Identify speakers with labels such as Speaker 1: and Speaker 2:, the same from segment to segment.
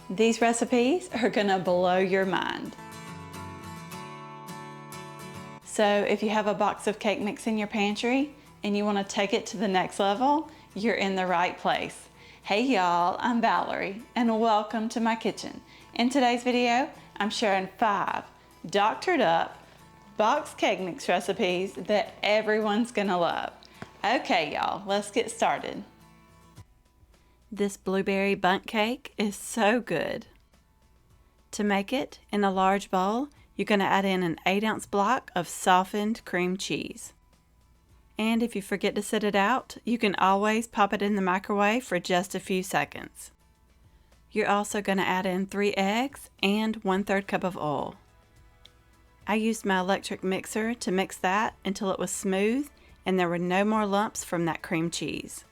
Speaker 1: These recipes are gonna blow your mind. So if you have a box of cake mix in your pantry and you wanna take it to the next level, you're in the right place. Hey y'all, I'm Valerie and welcome to my kitchen. In today's video, I'm sharing 5 doctored up box cake mix recipes that everyone's gonna love. Okay y'all, let's get started. This blueberry bundt cake is so good. To make it, in a large bowl, you're going to add in an 8-ounce block of softened cream cheese. And if you forget to set it out, you can always pop it in the microwave for just a few seconds. You're also going to add in 3 eggs and 1/3 cup of oil. I used my electric mixer to mix that until it was smooth and there were no more lumps from that cream cheese.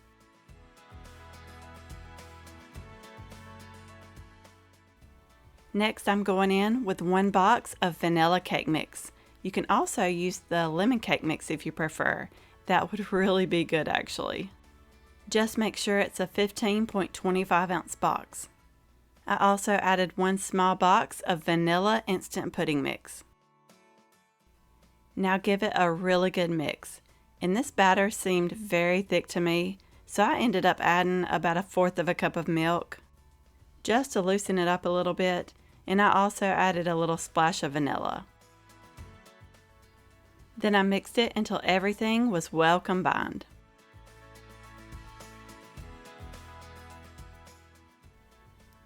Speaker 1: Next, I'm going in with 1 box of vanilla cake mix. You can also use the lemon cake mix if you prefer. That would really be good actually. Just make sure it's a 15.25 ounce box. I also added 1 small box of vanilla instant pudding mix. Now give it a really good mix. And this batter seemed very thick to me, so I ended up adding about 1/4 cup of milk just to loosen it up a little bit. And I also added a little splash of vanilla. Then I mixed it until everything was well combined.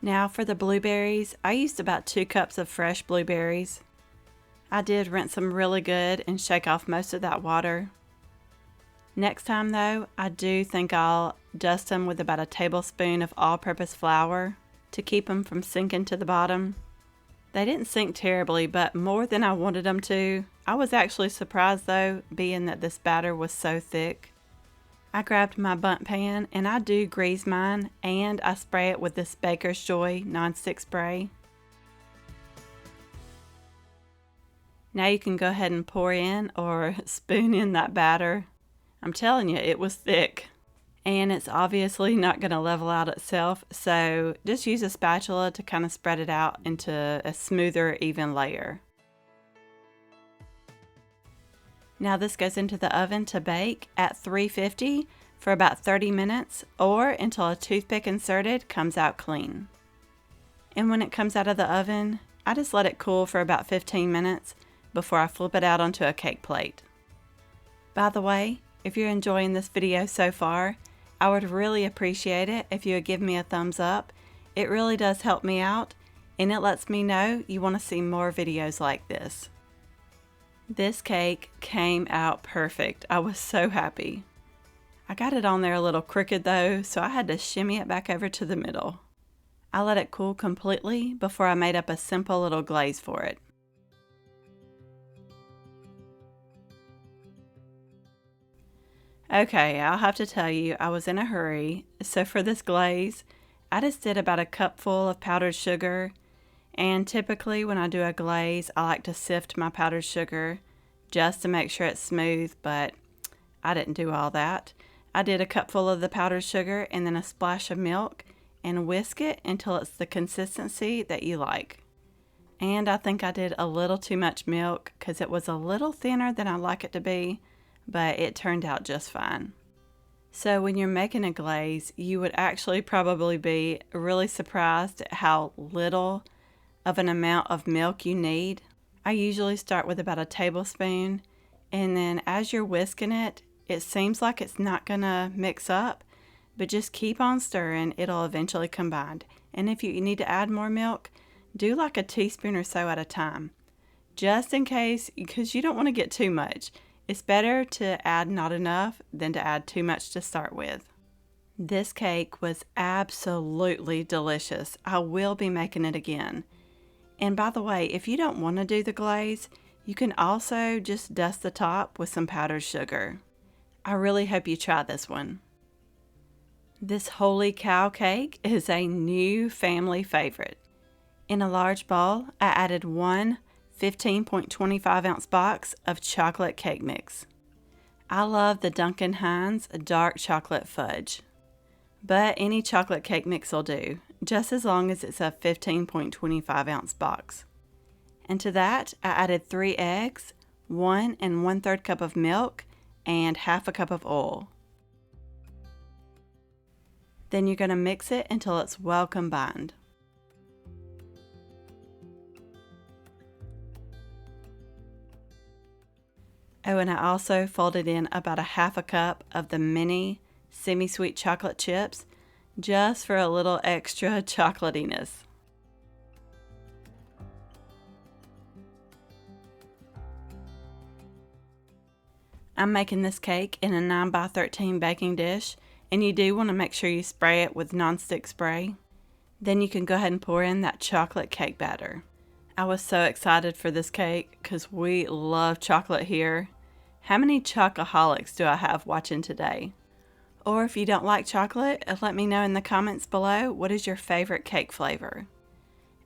Speaker 1: Now for the blueberries, I used about 2 cups of fresh blueberries. I did rinse them really good and shake off most of that water. Next time though, I do think I'll dust them with about a tablespoon of all-purpose flour to keep them from sinking to the bottom. They didn't sink terribly, but more than I wanted them to. I was actually surprised though, being that this batter was so thick. I grabbed my Bundt Pan and I do grease mine and I spray it with this Baker's Joy non-stick spray. Now you can go ahead and pour in or spoon in that batter. I'm telling you, it was thick. And it's obviously not going to level out itself, so just use a spatula to kind of spread it out into a smoother, even layer. Now this goes into the oven to bake at 350 for about 30 minutes or until a toothpick inserted comes out clean. And when it comes out of the oven, I just let it cool for about 15 minutes before I flip it out onto a cake plate. By the way, if you're enjoying this video so far, I would really appreciate it if you would give me a thumbs up. It really does help me out and it lets me know you want to see more videos like this. This cake came out perfect. I was so happy. I got it on there a little crooked though, so I had to shimmy it back over to the middle. I let it cool completely before I made up a simple little glaze for it. Okay, I'll have to tell you, I was in a hurry, so for this glaze, I just did about a cupful of powdered sugar, and typically when I do a glaze, I like to sift my powdered sugar just to make sure it's smooth, but I didn't do all that. I did a cupful of the powdered sugar and then a splash of milk, and whisk it until it's the consistency that you like. And I think I did a little too much milk because it was a little thinner than I like it to be, but it turned out just fine. So when you're making a glaze, you would actually probably be really surprised at how little of an amount of milk you need. I usually start with about a tablespoon, and then as you're whisking it, it seems like it's not gonna mix up, but just keep on stirring, it'll eventually combine. And if you need to add more milk, do like a teaspoon or so at a time, just in case, because you don't want to get too much. It's better to add not enough than to add too much to start with. This cake was absolutely delicious. I will be making it again. And by the way, if you don't want to do the glaze, you can also just dust the top with some powdered sugar. I really hope you try this one. This holy cow cake is a new family favorite. In a large bowl, I added 1 15.25 ounce box of chocolate cake mix. I love the Duncan Hines dark chocolate fudge. but any chocolate cake mix will do, just as long as it's a 15.25 ounce box. And to that, I added 3 eggs, 1 1/3 cup of milk, and half a cup of oil. Then you're going to mix it until it's well combined. Oh, and I also folded in about a half a cup of the mini semi-sweet chocolate chips just for a little extra chocolatiness. I'm making this cake in a 9x13 baking dish, and you do want to make sure you spray it with nonstick spray. Then you can go ahead and pour in that chocolate cake batter. I was so excited for this cake because we love chocolate here. How many chocoholics do I have watching today? Or if you don't like chocolate, let me know in the comments below, what is your favorite cake flavor?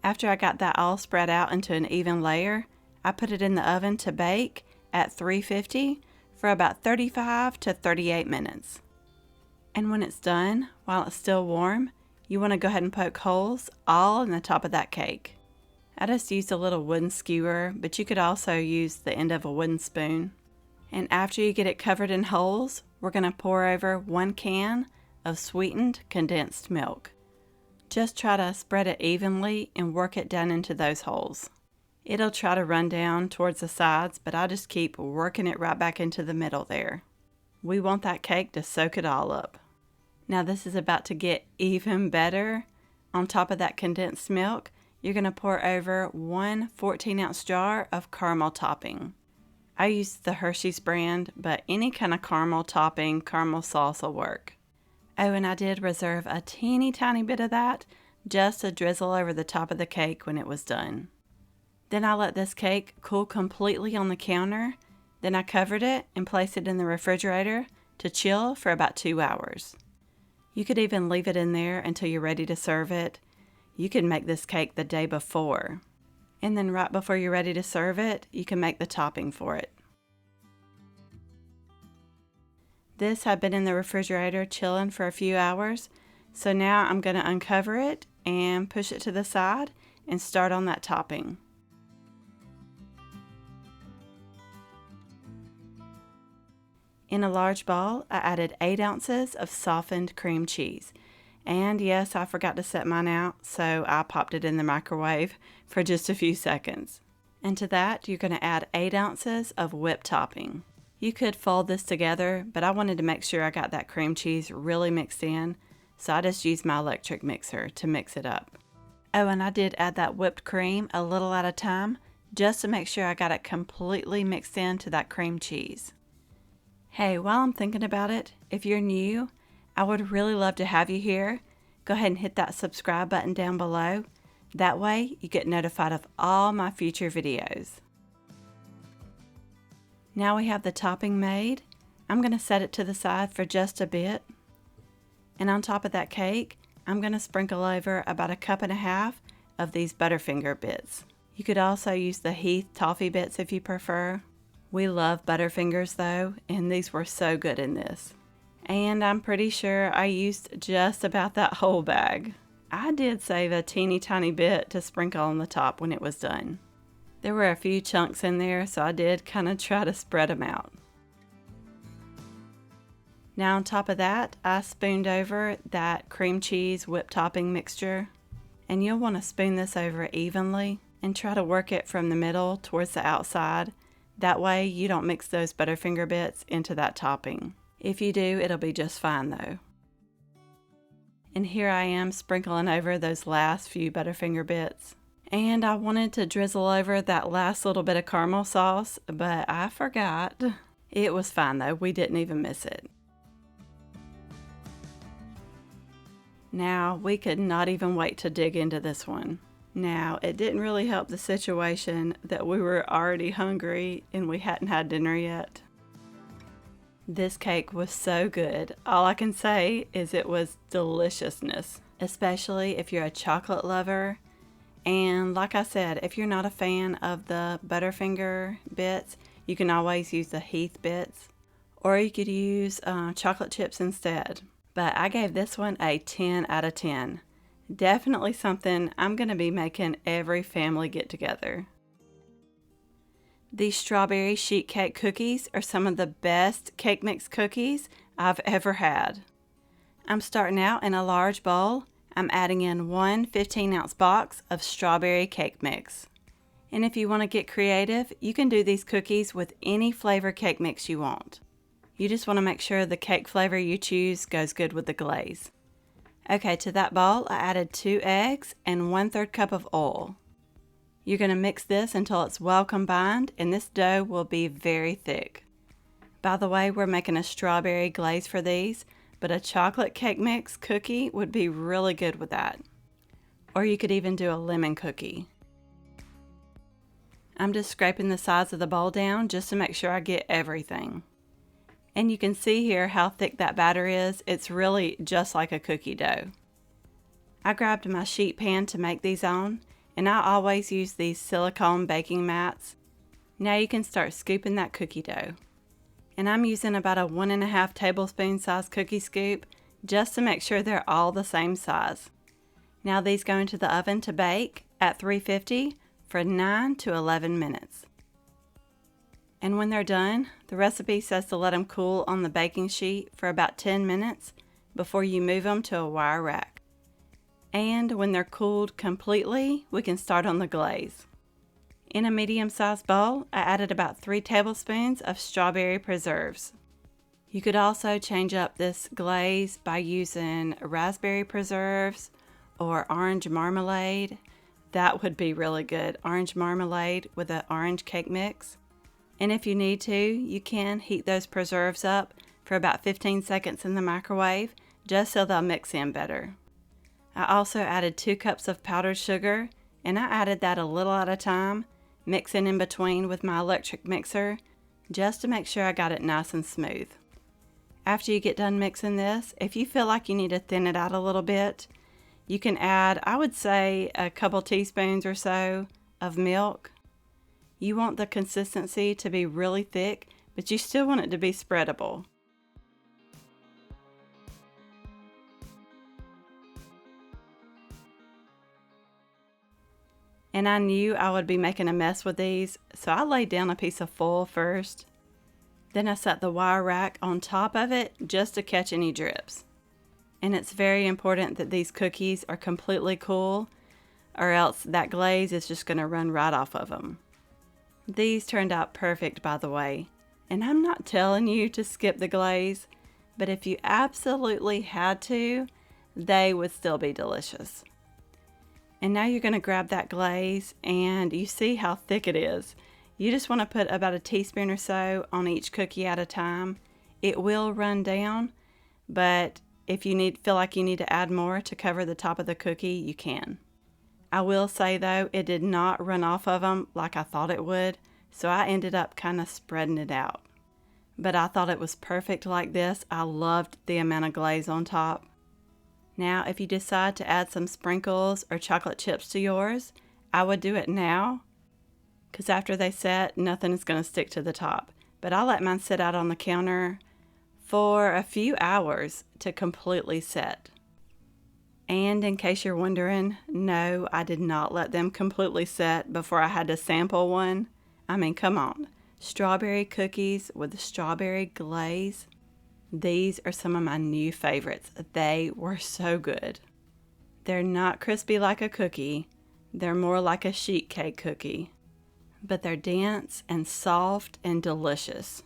Speaker 1: After I got that all spread out into an even layer, I put it in the oven to bake at 350 for about 35 to 38 minutes. And when it's done, while it's still warm, you want to go ahead and poke holes all in the top of that cake. I just used a little wooden skewer, but you could also use the end of a wooden spoon. And after you get it covered in holes, we're going to pour over 1 can of sweetened condensed milk. Just try to spread it evenly and work it down into those holes. It'll try to run down towards the sides, but I just keep working it right back into the middle there. We want that cake to soak it all up. Now this is about to get even better. On top of that condensed milk, you're going to pour over 1 14-ounce jar of caramel topping. I used the Hershey's brand, but any kind of caramel topping, caramel sauce will work. Oh, and I did reserve a teeny tiny bit of that just to drizzle over the top of the cake when it was done. Then I let this cake cool completely on the counter. Then I covered it and placed it in the refrigerator to chill for about 2 hours. You could even leave it in there until you're ready to serve it. You can make this cake the day before. And then right before you're ready to serve it, you can make the topping for it. This had been in the refrigerator chilling for a few hours, so now I'm going to uncover it and push it to the side and start on that topping. In a large bowl, I added 8 ounces of softened cream cheese. And yes, I forgot to set mine out, so I popped it in the microwave for just a few seconds. And to that, you're going to add 8 ounces of whipped topping. You could fold this together, but I wanted to make sure I got that cream cheese really mixed in, so I just used my electric mixer to mix it up. Oh, and I did add that whipped cream a little at a time, just to make sure I got it completely mixed into that cream cheese. Hey, while I'm thinking about it, if you're new, I would really love to have you here. Go ahead and hit that subscribe button down below. That way you get notified of all my future videos. Now we have the topping made. I'm going to set it to the side for just a bit. And on top of that cake, I'm going to sprinkle over about 1.5 cups of these Butterfinger bits. You could also use the Heath toffee bits if you prefer. We love Butterfingers though, and these were so good in this. And I'm pretty sure I used just about that whole bag. I did save a teeny tiny bit to sprinkle on the top when it was done. There were a few chunks in there, so I did kind of try to spread them out. Now on top of that, I spooned over that cream cheese whipped topping mixture. And you'll want to spoon this over evenly and try to work it from the middle towards the outside. That way you don't mix those Butterfinger bits into that topping. If you do, it'll be just fine though. And here I am sprinkling over those last few Butterfinger bits. And I wanted to drizzle over that last little bit of caramel sauce, but I forgot. It was fine though, we didn't even miss it. Now, we could not even wait to dig into this one. Now, it didn't really help the situation that we were already hungry and we hadn't had dinner yet. This cake was so good. All I can say is it was deliciousness, especially if you're a chocolate lover. And like I said, if you're not a fan of the Butterfinger bits, you can always use the Heath bits, or you could use chocolate chips instead. but I gave this one a 10 out of 10. Definitely something I'm going to be making every family get together. These strawberry sheet cake cookies are some of the best cake mix cookies I've ever had. I'm starting out in a large bowl. I'm adding in one 15-ounce box of strawberry cake mix. And if you want to get creative, you can do these cookies with any flavor cake mix you want. You just want to make sure the cake flavor you choose goes good with the glaze. Okay, to that bowl, I added 2 eggs and 1/3 cup of oil. You're going to mix this until it's well combined, and this dough will be very thick. By the way, we're making a strawberry glaze for these, but a chocolate cake mix cookie would be really good with that. Or you could even do a lemon cookie. I'm just scraping the sides of the bowl down just to make sure I get everything. And you can see here how thick that batter is. It's really just like a cookie dough. I grabbed my sheet pan to make these on, and I always use these silicone baking mats. Now you can start scooping that cookie dough. And I'm using about a 1.5 tablespoon size cookie scoop just to make sure they're all the same size. Now these go into the oven to bake at 350 for 9 to 11 minutes. And when they're done, the recipe says to let them cool on the baking sheet for about 10 minutes before you move them to a wire rack. And when they're cooled completely, we can start on the glaze. In a medium-sized bowl, I added about 3 tablespoons of strawberry preserves. You could also change up this glaze by using raspberry preserves or orange marmalade. That would be really good, orange marmalade with an orange cake mix. And if you need to, you can heat those preserves up for about 15 seconds in the microwave, just so they'll mix in better. I also added 2 cups of powdered sugar, and I added that a little at a time, mixing in between with my electric mixer, just to make sure I got it nice and smooth. After you get done mixing this, if you feel like you need to thin it out a little bit, you can add, I would say, a couple teaspoons or so of milk. You want the consistency to be really thick, but you still want it to be spreadable. And I knew I would be making a mess with these, so I laid down a piece of foil first. Then I set the wire rack on top of it just to catch any drips. And it's very important that these cookies are completely cool, or else that glaze is just going to run right off of them. These turned out perfect, by the way. And I'm not telling you to skip the glaze, but if you absolutely had to, they would still be delicious. And now you're going to grab that glaze, and you see how thick it is. You just want to put about a teaspoon or so on each cookie at a time. It will run down, but if you feel like you need to add more to cover the top of the cookie, you can. I will say though, it did not run off of them like I thought it would, so I ended up kind of spreading it out. But I thought it was perfect like this. I loved the amount of glaze on top. Now, if you decide to add some sprinkles or chocolate chips to yours, I would do it now, because after they set, nothing is going to stick to the top. But I'll let mine sit out on the counter for a few hours to completely set. And in case you're wondering, no, I did not let them completely set before I had to sample one. I mean, come on. Strawberry cookies with strawberry glaze. These are some of my new favorites. They were so good. They're not crispy like a cookie. They're more like a sheet cake cookie. But they're dense and soft and delicious.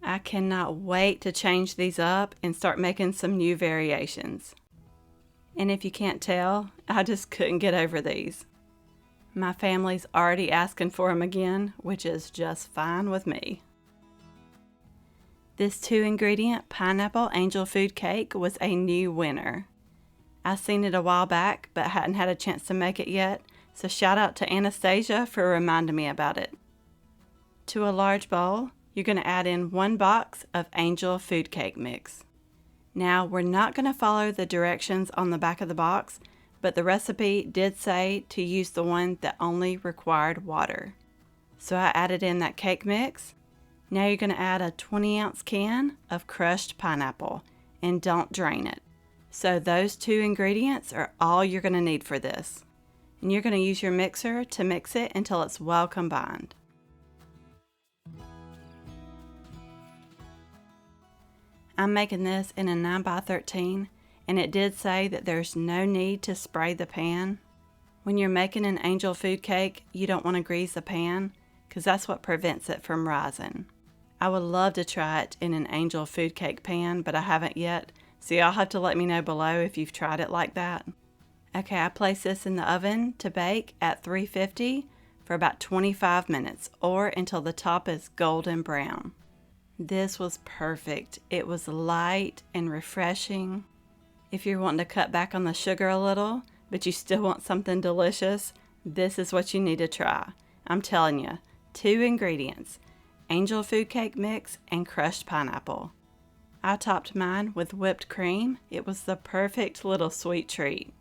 Speaker 1: I cannot wait to change these up and start making some new variations. And if you can't tell, I just couldn't get over these. My family's already asking for them again, which is just fine with me. This 2-ingredient pineapple angel food cake was a new winner. I seen it a while back, but hadn't had a chance to make it yet, so shout out to Anastasia for reminding me about it. To a large bowl, you're going to add in 1 box of angel food cake mix. Now, we're not going to follow the directions on the back of the box, but the recipe did say to use the one that only required water. So I added in that cake mix. Now you're going to add a 20-ounce can of crushed pineapple, and don't drain it. So those 2 ingredients are all you're going to need for this. And you're going to use your mixer to mix it until it's well combined. I'm making this in a 9x13, and it did say that there's no need to spray the pan. When you're making an angel food cake, you don't want to grease the pan because that's what prevents it from rising. I would love to try it in an angel food cake pan, but I haven't yet, so y'all have to let me know below if you've tried it like that. Okay, I placed this in the oven to bake at 350 for about 25 minutes or until the top is golden brown. This was perfect. It was light and refreshing. If you're wanting to cut back on the sugar a little, but you still want something delicious, this is what you need to try. I'm telling you, 2 ingredients, angel food cake mix and crushed pineapple. I topped mine with whipped cream. It was the perfect little sweet treat.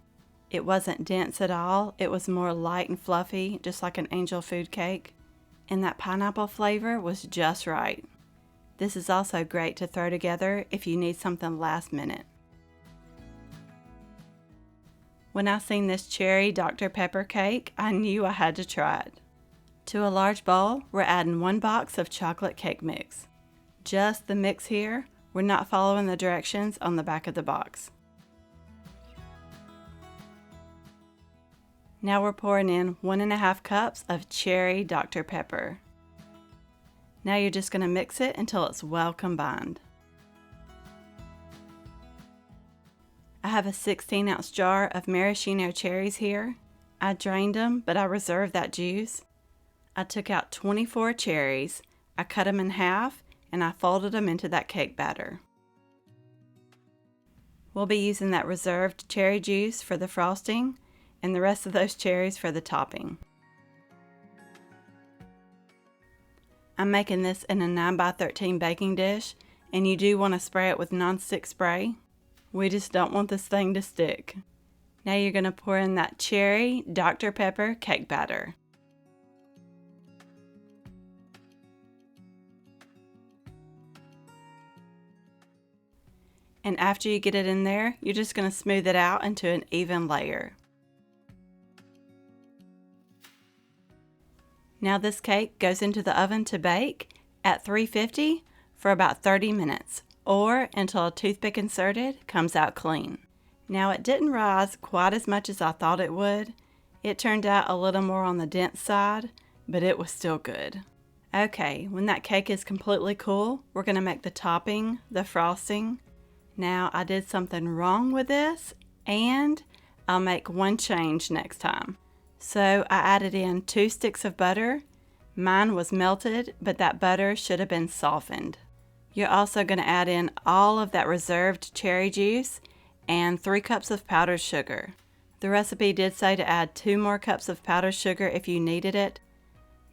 Speaker 1: It wasn't dense at all. It was more light and fluffy, just like an angel food cake. And that pineapple flavor was just right. This is also great to throw together if you need something last minute. When I seen this cherry Dr. Pepper cake, I knew I had to try it. To a large bowl, we're adding 1 box of chocolate cake mix. Just the mix here. We're not following the directions on the back of the box. Now we're pouring in 1.5 cups of cherry Dr. Pepper. Now you're just going to mix it until it's well combined. I have a 16-ounce jar of maraschino cherries here. I drained them, but I reserved that juice. I took out 24 cherries, I cut them in half, and I folded them into that cake batter. We'll be using that reserved cherry juice for the frosting, and the rest of those cherries for the topping. I'm making this in a 9x13 baking dish, and you do want to spray it with nonstick spray. We just don't want this thing to stick. Now you're going to pour in that cherry Dr. Pepper cake batter. And after you get it in there, you're just going to smooth it out into an even layer. Now this cake goes into the oven to bake at 350 for about 30 minutes or until a toothpick inserted comes out clean. Now it didn't rise quite as much as I thought it would. It turned out a little more on the dense side, but it was still good. Okay, when that cake is completely cool, we're going to make the topping, the frosting. Now I did something wrong with this, and I'll make one change next time. So I added in 2 sticks of butter. Mine was melted, but that butter should have been softened. You're also going to add in all of that reserved cherry juice and 3 cups of powdered sugar. The recipe did say to add 2 more cups of powdered sugar if you needed it.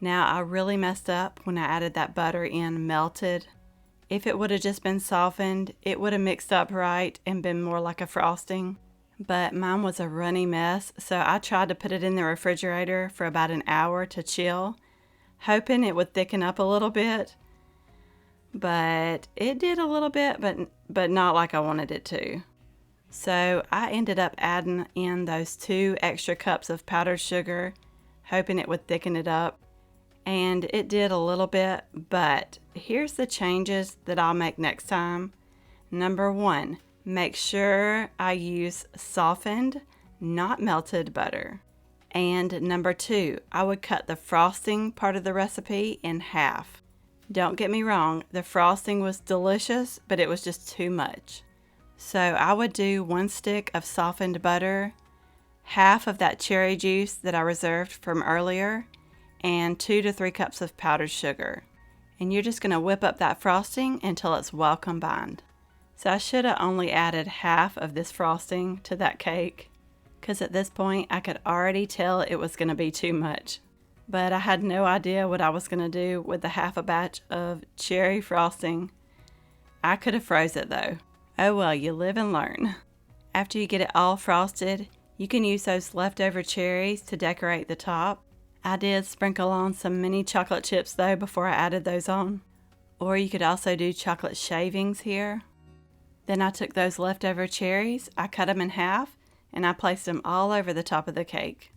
Speaker 1: Now I really messed up when I added that butter in melted. If it would have just been softened, it would have mixed up right and been more like a frosting. But mine was a runny mess, so I tried to put it in the refrigerator for about an hour to chill, hoping it would thicken up a little bit. But it did a little bit, but not like I wanted it to. So I ended up adding in those 2 extra cups of powdered sugar, hoping it would thicken it up. And it did a little bit, but here's the changes that I'll make next time. Number 1, make sure I use softened, not melted butter. And number 2, I would cut the frosting part of the recipe in half. Don't get me wrong, the frosting was delicious, but it was just too much. So I would do 1 stick of softened butter, half of that cherry juice that I reserved from earlier, and 2 to 3 cups of powdered sugar. And you're just going to whip up that frosting until it's well combined. So I should have only added half of this frosting to that cake, because at this point I could already tell it was going to be too much. But I had no idea what I was going to do with the half a batch of cherry frosting. I could have froze it though. Oh well, you live and learn. After you get it all frosted, you can use those leftover cherries to decorate the top. I did sprinkle on some mini chocolate chips though before I added those on. Or you could also do chocolate shavings here. Then I took those leftover cherries, I cut them in half, and I placed them all over the top of the cake.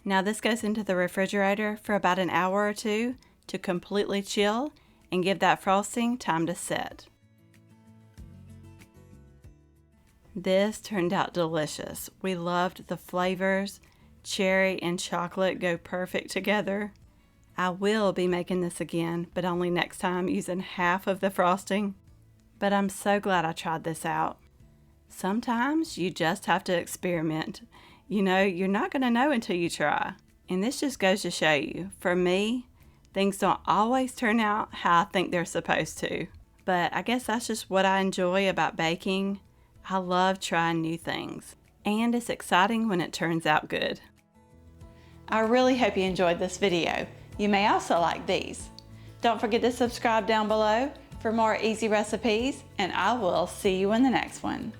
Speaker 1: Now this goes into the refrigerator for about an hour or two to completely chill and give that frosting time to set. This turned out delicious. We loved the flavors. Cherry and chocolate go perfect together. I will be making this again, but only next time using half of the frosting. But I'm so glad I tried this out. Sometimes you just have to experiment. You know, you're not going to know until you try. And this just goes to show you, for me, things don't always turn out how I think they're supposed to. But I guess that's just what I enjoy about baking. I love trying new things. And it's exciting when it turns out good. I really hope you enjoyed this video. You may also like these. Don't forget to subscribe down below for more easy recipes, and I will see you in the next one.